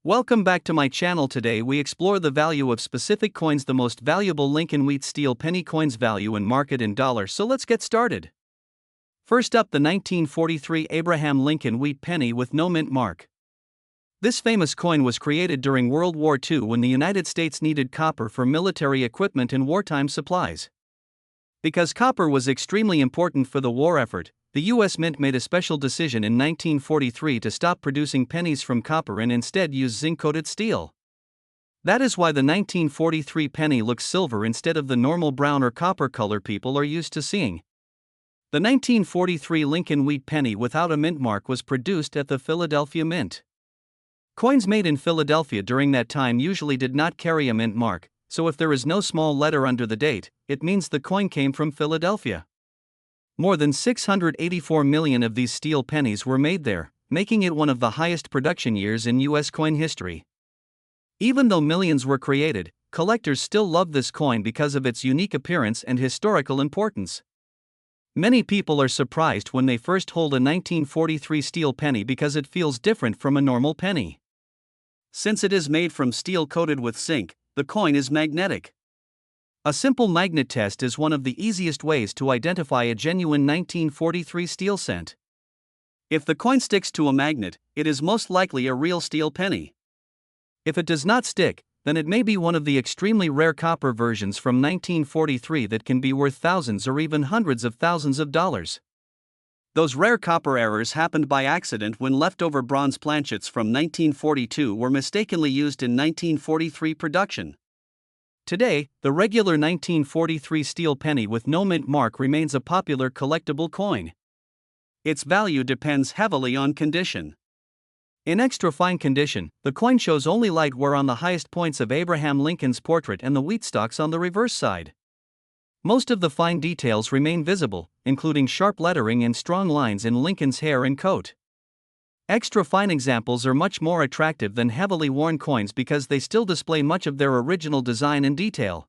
Welcome back to my channel. Today we explore the value of specific coins, the most valuable Lincoln Wheat Steel penny coins, value and market in dollars. So let's get started. First up, the 1943 Abraham Lincoln Wheat penny with no mint mark. This famous coin was created during World War II when the United States needed copper for military equipment and wartime supplies. Because copper was extremely important for the war effort, the U.S. Mint made a special decision in 1943 to stop producing pennies from copper and instead use zinc-coated steel. That is why the 1943 penny looks silver instead of the normal brown or copper color people are used to seeing. The 1943 Lincoln Wheat penny without a mint mark was produced at the Philadelphia Mint. Coins made in Philadelphia during that time usually did not carry a mint mark, so if there is no small letter under the date, it means the coin came from Philadelphia. More than 684 million of these steel pennies were made there, making it one of the highest production years in U.S. coin history. Even though millions were created, collectors still love this coin because of its unique appearance and historical importance. Many people are surprised when they first hold a 1943 steel penny because it feels different from a normal penny. Since it is made from steel coated with zinc, the coin is magnetic. A simple magnet test is one of the easiest ways to identify a genuine 1943 steel cent. If the coin sticks to a magnet, it is most likely a real steel penny. If it does not stick, then it may be one of the extremely rare copper versions from 1943 that can be worth thousands or even hundreds of thousands of dollars. Those rare copper errors happened by accident when leftover bronze planchets from 1942 were mistakenly used in 1943 production. Today, the regular 1943 steel penny with no mint mark remains a popular collectible coin. Its value depends heavily on condition. In extra fine condition, the coin shows only light wear on the highest points of Abraham Lincoln's portrait and the wheat stalks on the reverse side. Most of the fine details remain visible, including sharp lettering and strong lines in Lincoln's hair and coat. Extra fine examples are much more attractive than heavily worn coins because they still display much of their original design and detail.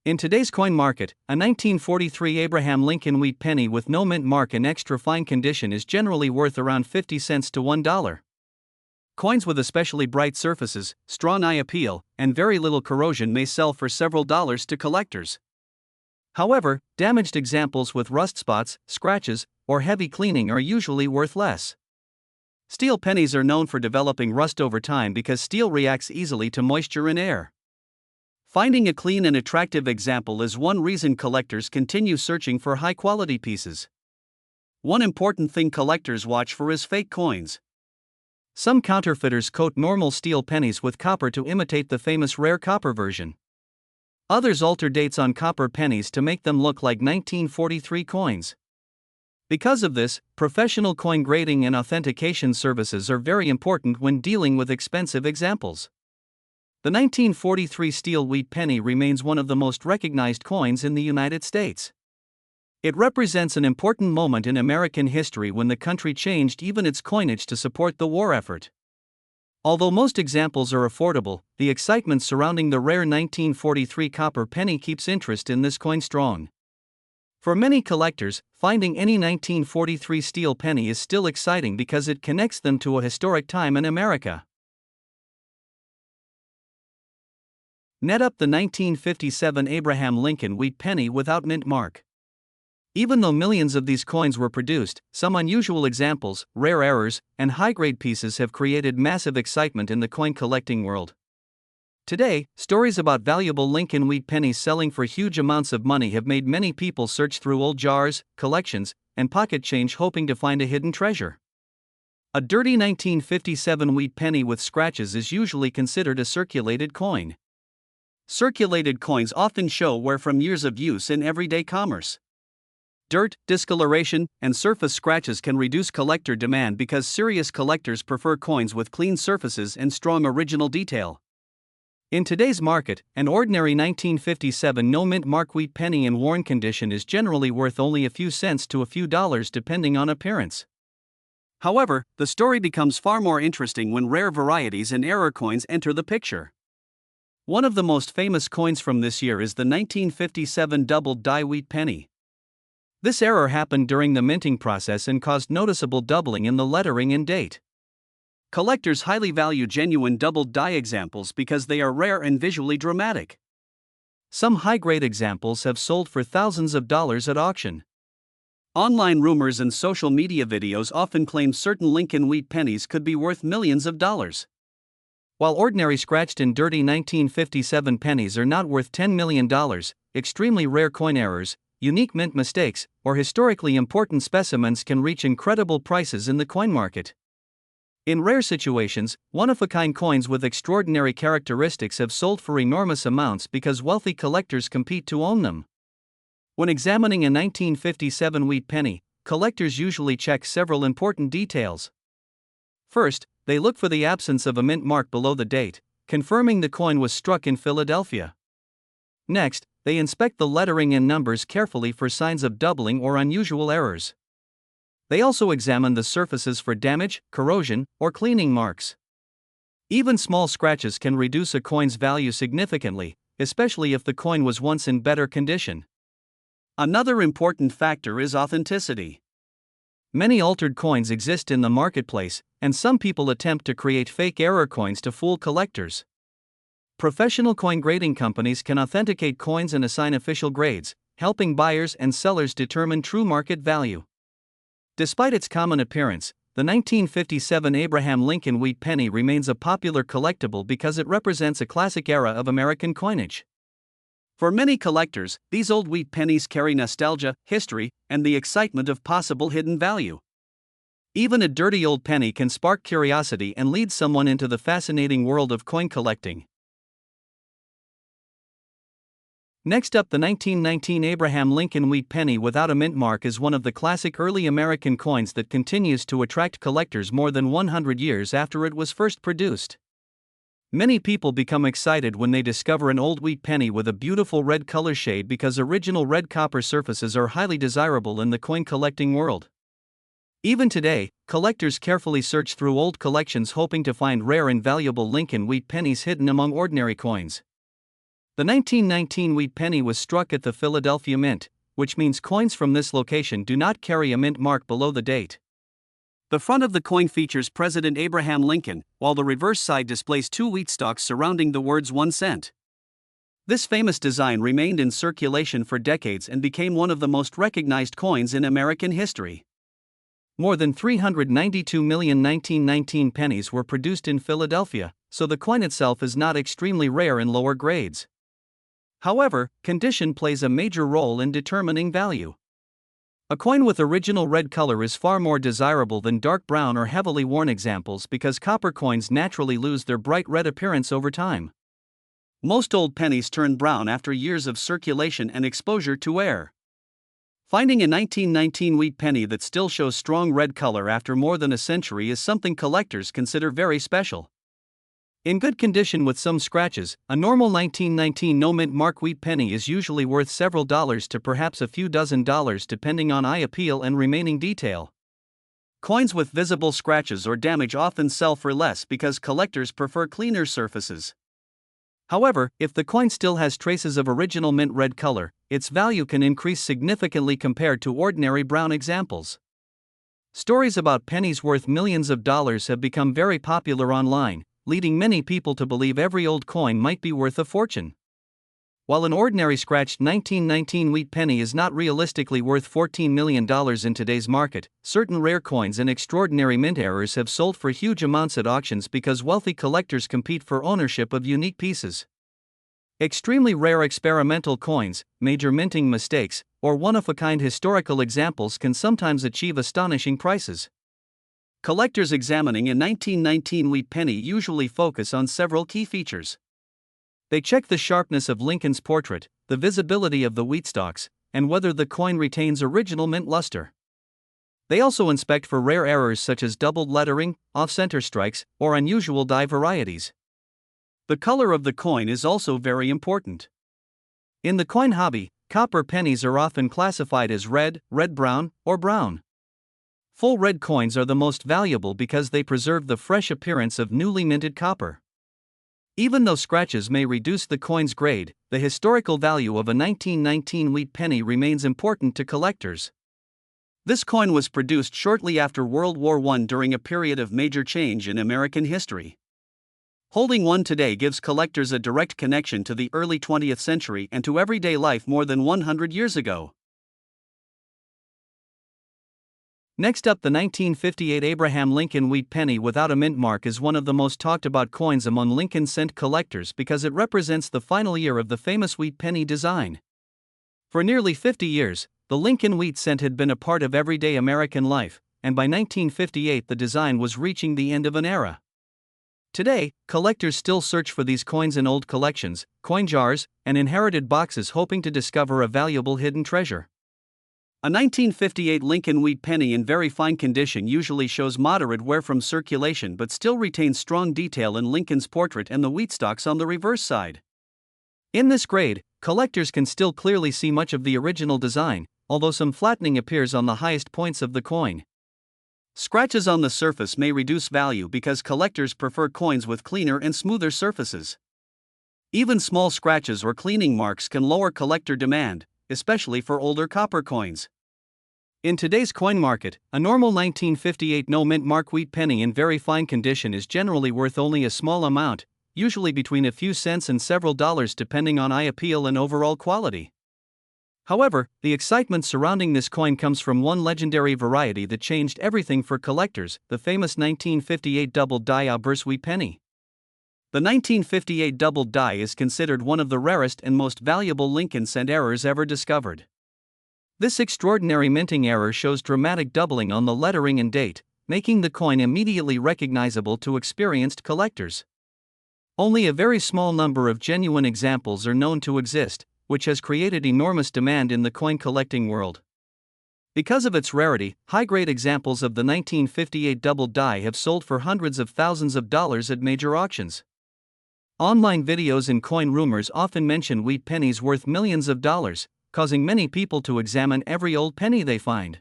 In today's coin market, a 1943 Abraham Lincoln Wheat penny with no mint mark in extra fine condition is generally worth around 50 cents to $1. Coins with especially bright surfaces, strong eye appeal, and very little corrosion may sell for several dollars to collectors. However, damaged examples with rust spots, scratches, or heavy cleaning are usually worth less. Steel pennies are known for developing rust over time because steel reacts easily to moisture and air. Finding a clean and attractive example is one reason collectors continue searching for high-quality pieces. One important thing collectors watch for is fake coins. Some counterfeiters coat normal steel pennies with copper to imitate the famous rare copper version. Others alter dates on copper pennies to make them look like 1943 coins. Because of this, professional coin grading and authentication services are very important when dealing with expensive examples. The 1943 steel wheat penny remains one of the most recognized coins in the United States. It represents an important moment in American history when the country changed even its coinage to support the war effort. Although most examples are affordable, the excitement surrounding the rare 1943 copper penny keeps interest in this coin strong. For many collectors, finding any 1943 steel penny is still exciting because it connects them to a historic time in America. Net up the 1957 Abraham Lincoln Wheat penny without mint mark. Even though millions of these coins were produced, some unusual examples, rare errors, and high-grade pieces have created massive excitement in the coin collecting world. Today, stories about valuable Lincoln Wheat pennies selling for huge amounts of money have made many people search through old jars, collections, and pocket change hoping to find a hidden treasure. A dirty 1957 wheat penny with scratches is usually considered a circulated coin. Circulated coins often show wear from years of use in everyday commerce. Dirt, discoloration, and surface scratches can reduce collector demand because serious collectors prefer coins with clean surfaces and strong original detail. In today's market, an ordinary 1957 no-mint mark wheat penny in worn condition is generally worth only a few cents to a few dollars depending on appearance. However, the story becomes far more interesting when rare varieties and error coins enter the picture. One of the most famous coins from this year is the 1957 doubled die wheat penny. This error happened during the minting process and caused noticeable doubling in the lettering and date. Collectors highly value genuine doubled die examples because they are rare and visually dramatic. Some high-grade examples have sold for thousands of dollars at auction. Online rumors and social media videos often claim certain Lincoln wheat pennies could be worth millions of dollars. While ordinary scratched and dirty 1957 pennies are not worth $10 million, extremely rare coin errors, unique mint mistakes, or historically important specimens can reach incredible prices in the coin market. In rare situations, one-of-a-kind coins with extraordinary characteristics have sold for enormous amounts because wealthy collectors compete to own them. When examining a 1957 wheat penny, collectors usually check several important details. First, they look for the absence of a mint mark below the date, confirming the coin was struck in Philadelphia. Next, they inspect the lettering and numbers carefully for signs of doubling or unusual errors. They also examine the surfaces for damage, corrosion, or cleaning marks. Even small scratches can reduce a coin's value significantly, especially if the coin was once in better condition. Another important factor is authenticity. Many altered coins exist in the marketplace, and some people attempt to create fake error coins to fool collectors. Professional coin grading companies can authenticate coins and assign official grades, helping buyers and sellers determine true market value. Despite its common appearance, the 1957 Abraham Lincoln wheat penny remains a popular collectible because it represents a classic era of American coinage. For many collectors, these old wheat pennies carry nostalgia, history, and the excitement of possible hidden value. Even a dirty old penny can spark curiosity and lead someone into the fascinating world of coin collecting. Next up, the 1919 Abraham Lincoln wheat penny without a mint mark is one of the classic early American coins that continues to attract collectors more than 100 years after it was first produced. Many people become excited when they discover an old wheat penny with a beautiful red color shade because original red copper surfaces are highly desirable in the coin collecting world. Even today, collectors carefully search through old collections hoping to find rare and valuable Lincoln wheat pennies hidden among ordinary coins. The 1919 wheat penny was struck at the Philadelphia Mint, which means coins from this location do not carry a mint mark below the date. The front of the coin features President Abraham Lincoln, while the reverse side displays two wheat stalks surrounding the words 1 cent. This famous design remained in circulation for decades and became one of the most recognized coins in American history. More than 392 million 1919 pennies were produced in Philadelphia, so the coin itself is not extremely rare in lower grades. However, condition plays a major role in determining value. A coin with original red color is far more desirable than dark brown or heavily worn examples because copper coins naturally lose their bright red appearance over time. Most old pennies turn brown after years of circulation and exposure to air. Finding a 1919 wheat penny that still shows strong red color after more than a century is something collectors consider very special. In good condition with some scratches, a normal 1919 no-mint mark wheat penny is usually worth several dollars to perhaps a few dozen dollars depending on eye appeal and remaining detail. Coins with visible scratches or damage often sell for less because collectors prefer cleaner surfaces. However, if the coin still has traces of original mint red color, its value can increase significantly compared to ordinary brown examples. Stories about pennies worth millions of dollars have become very popular online, leading many people to believe every old coin might be worth a fortune. While an ordinary scratched 1919 wheat penny is not realistically worth $14 million in today's market, certain rare coins and extraordinary mint errors have sold for huge amounts at auctions because wealthy collectors compete for ownership of unique pieces. Extremely rare experimental coins, major minting mistakes, or one-of-a-kind historical examples can sometimes achieve astonishing prices. Collectors examining a 1919 wheat penny usually focus on several key features. They check the sharpness of Lincoln's portrait, the visibility of the wheat stalks, and whether the coin retains original mint luster. They also inspect for rare errors such as doubled lettering, off-center strikes, or unusual die varieties. The color of the coin is also very important. In the coin hobby, copper pennies are often classified as red, red-brown, or brown. Full red coins are the most valuable because they preserve the fresh appearance of newly minted copper. Even though scratches may reduce the coin's grade, the historical value of a 1919 wheat penny remains important to collectors. This coin was produced shortly after World War I during a period of major change in American history. Holding one today gives collectors a direct connection to the early 20th century and to everyday life more than 100 years ago. Next up, the 1958 Abraham Lincoln wheat penny without a mint mark is one of the most talked about coins among Lincoln cent collectors because it represents the final year of the famous wheat penny design. For nearly 50 years, the Lincoln wheat cent had been a part of everyday American life, and by 1958 the design was reaching the end of an era. Today, collectors still search for these coins in old collections, coin jars, and inherited boxes hoping to discover a valuable hidden treasure. A 1958 Lincoln wheat penny in very fine condition usually shows moderate wear from circulation but still retains strong detail in Lincoln's portrait and the wheat stalks on the reverse side. In this grade, collectors can still clearly see much of the original design, although some flattening appears on the highest points of the coin. Scratches on the surface may reduce value because collectors prefer coins with cleaner and smoother surfaces. Even small scratches or cleaning marks can lower collector demand, especially for older copper coins. In today's coin market, a normal 1958 no-mint mark wheat penny in very fine condition is generally worth only a small amount, usually between a few cents and several dollars depending on eye appeal and overall quality. However, the excitement surrounding this coin comes from one legendary variety that changed everything for collectors, the famous 1958 double die Aubers wheat penny. The 1958 double die is considered one of the rarest and most valuable Lincoln cent errors ever discovered. This extraordinary minting error shows dramatic doubling on the lettering and date, making the coin immediately recognizable to experienced collectors. Only a very small number of genuine examples are known to exist, which has created enormous demand in the coin collecting world. Because of its rarity, high-grade examples of the 1958 double die have sold for hundreds of thousands of dollars at major auctions. Online videos and coin rumors often mention wheat pennies worth millions of dollars, causing many people to examine every old penny they find.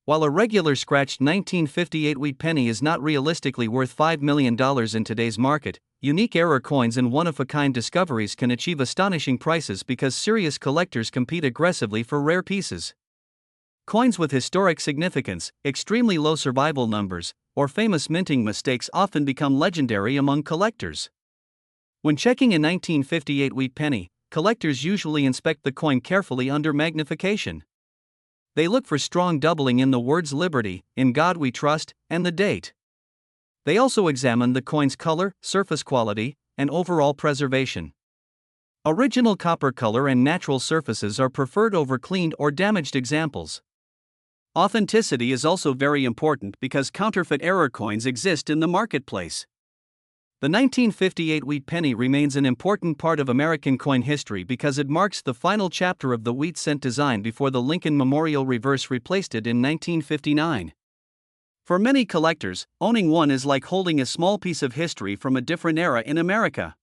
While a regular scratched 1958 wheat penny is not realistically worth $5 million in today's market, unique error coins and one-of-a-kind discoveries can achieve astonishing prices because serious collectors compete aggressively for rare pieces. Coins with historic significance, extremely low survival numbers, or famous minting mistakes often become legendary among collectors. When checking a 1958 wheat penny, collectors usually inspect the coin carefully under magnification. They look for strong doubling in the words "Liberty," "In God We Trust," and the date. They also examine the coin's color, surface quality, and overall preservation. Original copper color and natural surfaces are preferred over cleaned or damaged examples. Authenticity is also very important because counterfeit error coins exist in the marketplace. The 1958 wheat penny remains an important part of American coin history because it marks the final chapter of the wheat cent design before the Lincoln Memorial reverse replaced it in 1959. For many collectors, owning one is like holding a small piece of history from a different era in America.